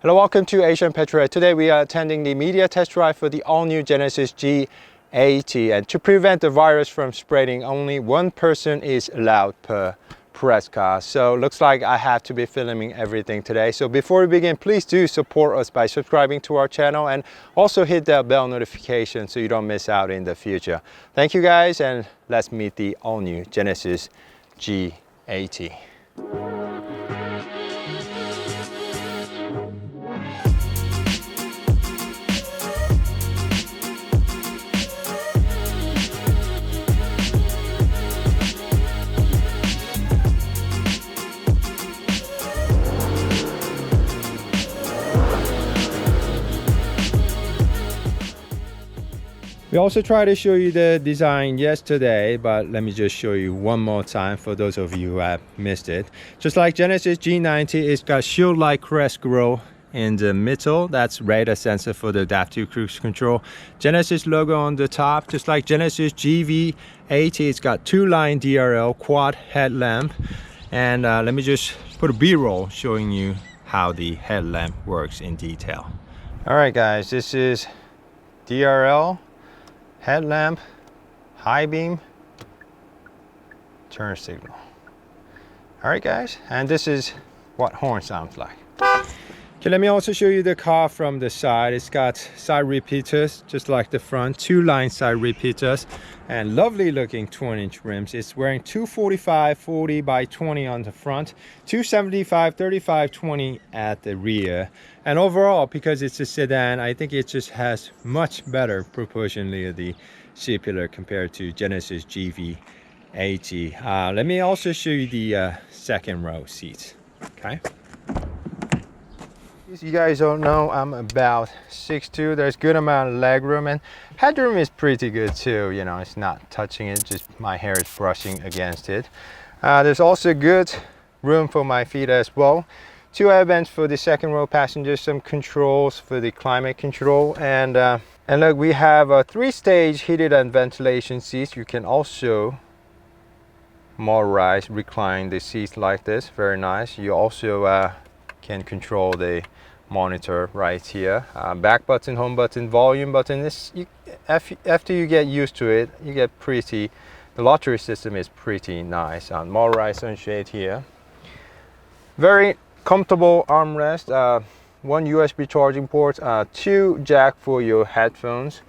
Hello, welcome to Asian Petrolhead. Today we are attending the media test drive for the all-new Genesis G80, and to prevent the virus from spreading, only one person is allowed per press car. So looks like I have to be filming everything today. So before we begin, please do support us by subscribing to our channel and also hit that bell notification so you don't miss out in the future. Thank you guys, and let's meet the all-new Genesis G80. We also tried to show you the design yesterday, but let me just show you one more time for those of you who have missed it. Just like Genesis G90, it's got shield-like crest grille in the middle. That's radar sensor for the adaptive cruise control. Genesis logo on the top. Just like Genesis GV80, it's got two-line DRL quad headlamp. And let me just put a B-roll showing you how the headlamp works in detail. All right, guys, this is DRL headlamp, high beam, turn signal. All right, guys, and this is what horn sounds like. Okay, let me also show you the car from the side. It's got side repeaters, just like the front, two-line side repeaters, and lovely looking 20-inch rims. It's wearing 245 40 by 20 on the front, 275 35 20 at the rear. And overall, because it's a sedan, I think it just has much better proportionality C-pillar compared to Genesis GV80. Let me also show you the second row seats. Okay. You guys don't know, I'm about 6'2". There's good amount of leg room, and headroom is pretty good too. You know, it's not touching it, just my hair is brushing against it. There's also good room for my feet as well. Two air vents for the second row passengers, some controls for the climate control, and look, we have a 3-stage heated and ventilation seats. You can also motorize, recline the seats like this, very nice. You also can control the monitor right here. Back button, home button, volume button. After you get used to it, you get the lottery system is pretty nice. Motorized sunshade here. Very comfortable armrest. One USB charging port, two jack for your headphones.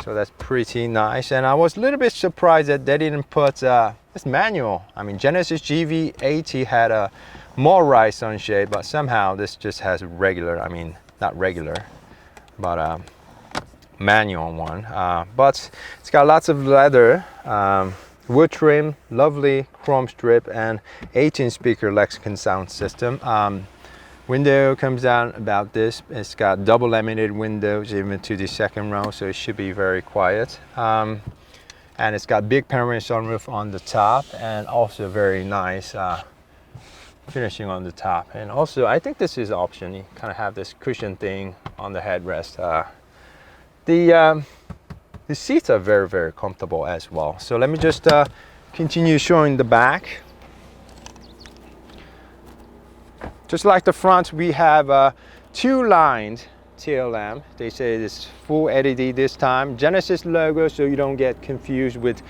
So that's pretty nice. And I was a little bit surprised that they didn't put this manual. I mean, Genesis GV80 had a motorized sunshade, but somehow this just has regular, I mean, not regular, but manual one. But it's got lots of leather, wood trim, lovely chrome strip, and 18-speaker Lexicon sound system. Window comes down about this. It's got double laminated windows even to the second row, so it should be very quiet. And it's got big panoramic sunroof on the top, and also very nice finishing on the top. And also, I think this is an option. You kind of have this cushion thing on the headrest. The seats are very, very comfortable as well. So let me just continue showing the back. Just like the front, we have two-lined tail lamp. They say it's full LED this time. Genesis logo, so you don't get confused with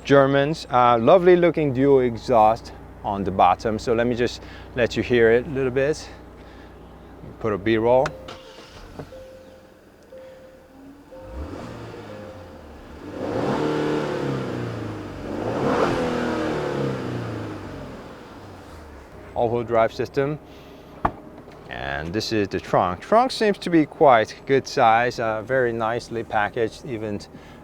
Germans. Lovely looking dual exhaust on the bottom. So let me just let you hear it a little bit. Put a B-roll. All-wheel drive system. And this is the trunk. Trunk seems to be quite good size, very nicely packaged even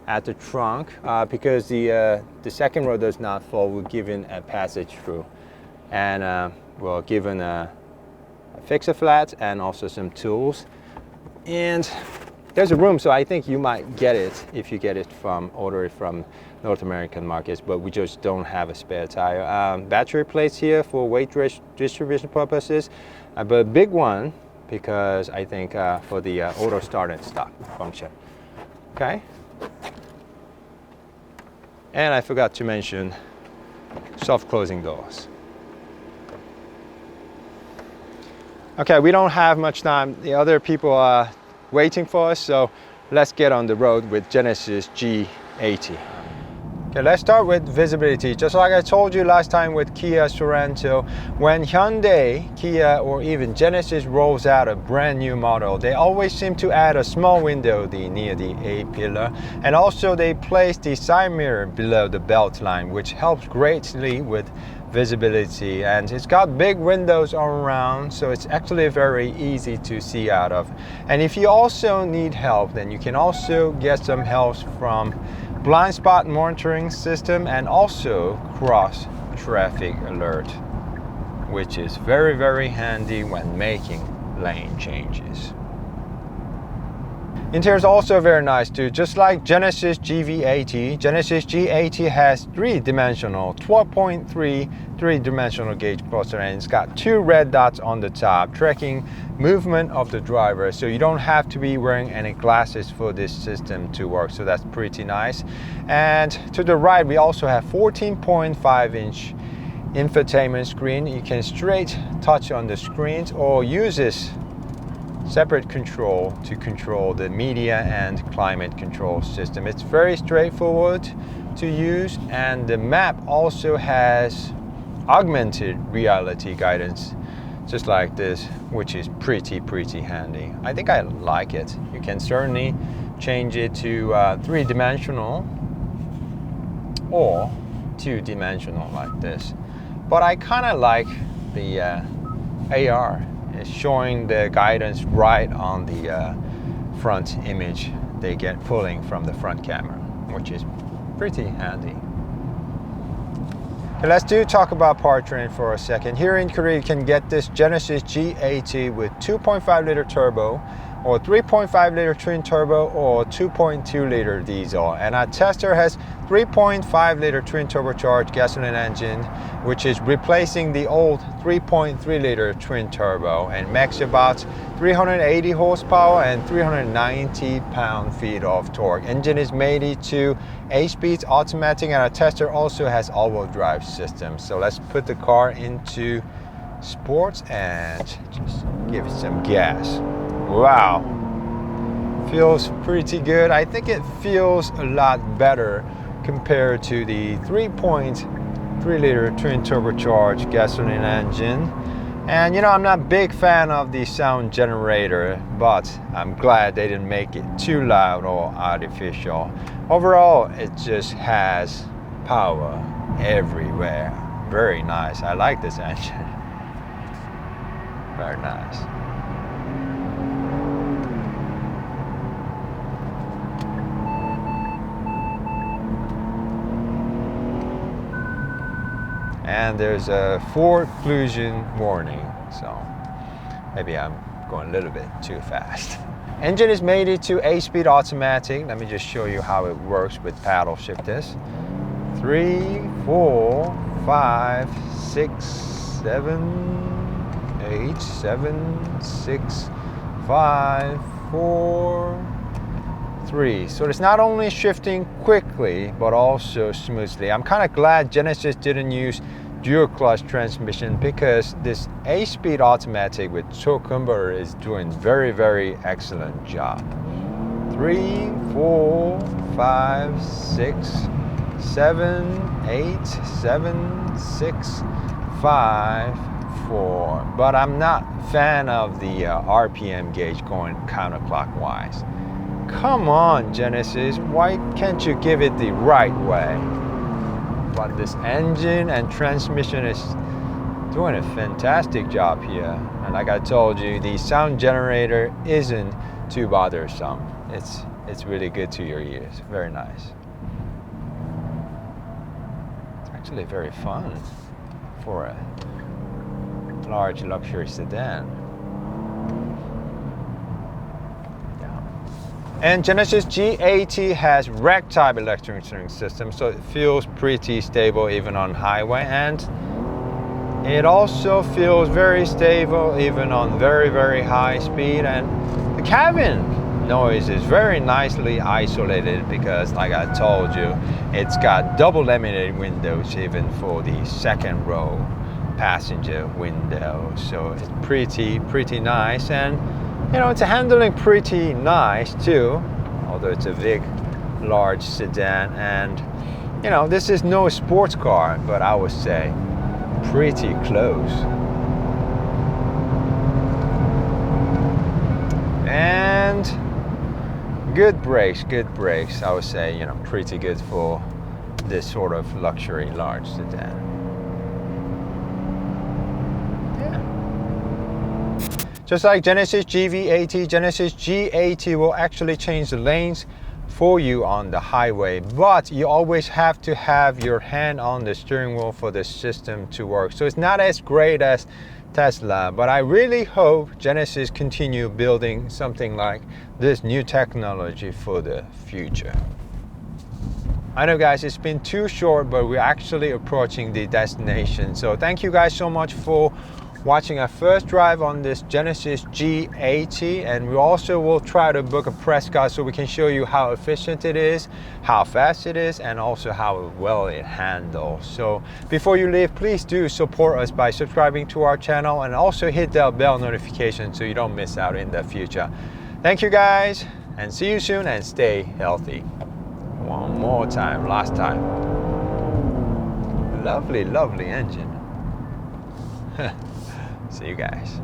at the trunk, because the second row does not fold. We're given a passage through, and we're given a fixer flat and also some tools. And there's a room, so I think you might get it if you get it order it from North American markets, but we just don't have a spare tire. Battery plates here for weight distribution purposes, but a big one because I think for the auto start and stop function. Okay. And I forgot to mention soft closing doors. Okay, we don't have much time. The other people are waiting for us, so let's get on the road with Genesis G80. Okay, let's start with visibility. Just like I told you last time with Kia Sorento, when Hyundai, Kia, or even Genesis rolls out a brand new model, they always seem to add a small window near the A-pillar, and also they place the side mirror below the belt line, which helps greatly with visibility, and it's got big windows all around, so it's actually very easy to see out of. And if you also need help, then you can also get some help from blind spot monitoring system and also cross traffic alert, which is very handy when making lane changes. Interior is also very nice too. Just like Genesis GV80, Genesis G80 has 12.3 three-dimensional gauge cluster, and it's got 2 red dots on the top tracking movement of the driver, so you don't have to be wearing any glasses for this system to work, so that's pretty nice. And to the right we also have 14.5-inch infotainment screen. You can straight touch on the screens or use this separate control to control the media and climate control system. It's very straightforward to use, and the map also has augmented reality guidance just like this, which is pretty handy. I think I like it. You can certainly change it to 3-dimensional or 2-dimensional like this, but I kind of like the AR. It's showing the guidance right on the front image they get pulling from the front camera, which is pretty handy. Okay, let's talk about powertrain for a second. Here in Korea you can get this Genesis G80 with 2.5-liter turbo or 3.5-liter twin turbo or 2.2-liter diesel, and our tester has 3.5-liter twin turbocharged gasoline engine, which is replacing the old 3.3-liter twin turbo, and makes about 380 horsepower and 390 pound-feet of torque. Engine is made to 8-speed automatic, and our tester also has all-wheel drive system. So let's put the car into sports and just give it some gas. Wow, feels pretty good. I think it feels a lot better compared to the 3.3-liter twin turbocharged gasoline engine. And you know, I'm not a big fan of the sound generator, but I'm glad they didn't make it too loud or artificial. Overall, it just has power everywhere. Very nice. I like this engine. Very nice. And there's a forward collision warning, so maybe I'm going a little bit too fast. Engine is made to 8-speed automatic. Let me just show you how it works with paddle shift this. 3, 4, 5, 6, 7, 8, 7, 6, 5, 4, 3. So it's not only shifting quickly but also smoothly. I'm kind of glad Genesis didn't use dual clutch transmission, because this 8-speed automatic with torque converter is doing very excellent job. 3, 4, 5, 6, 7, 8, 7, 6, 5, 4. But I'm not a fan of the RPM gauge going counterclockwise. Come on, Genesis, why can't you give it the right way? But this engine and transmission is doing a fantastic job here. And like I told you, the sound generator isn't too bothersome. It's really good to your ears. Very nice. It's actually very fun for a large luxury sedan. And Genesis G80 has rack-type electronic steering system, so it feels pretty stable even on highway, and it also feels very stable even on very high speed. And the cabin noise is very nicely isolated because, like I told you, it's got double laminated windows even for the second row passenger window, so it's pretty nice, and you know, it's handling pretty nice too, although it's a big large sedan. And you know, this is no sports car, but I would say pretty close. And good brakes, I would say, you know, pretty good for this sort of luxury large sedan. Just like Genesis GV80, Genesis G80 will actually change the lanes for you on the highway, but you always have to have your hand on the steering wheel for the system to work. So it's not as great as Tesla, but I really hope Genesis continue building something like this new technology for the future. I know guys, it's been too short, but we're actually approaching the destination. So thank you guys so much for watching our first drive on this Genesis G80, and we also will try to book a press car so we can show you how efficient it is, how fast it is, and also how well it handles. So before you leave, please do support us by subscribing to our channel and also hit that bell notification so you don't miss out in the future. Thank you guys, and see you soon, and stay healthy. One more time, last time. Lovely, lovely engine. See you guys.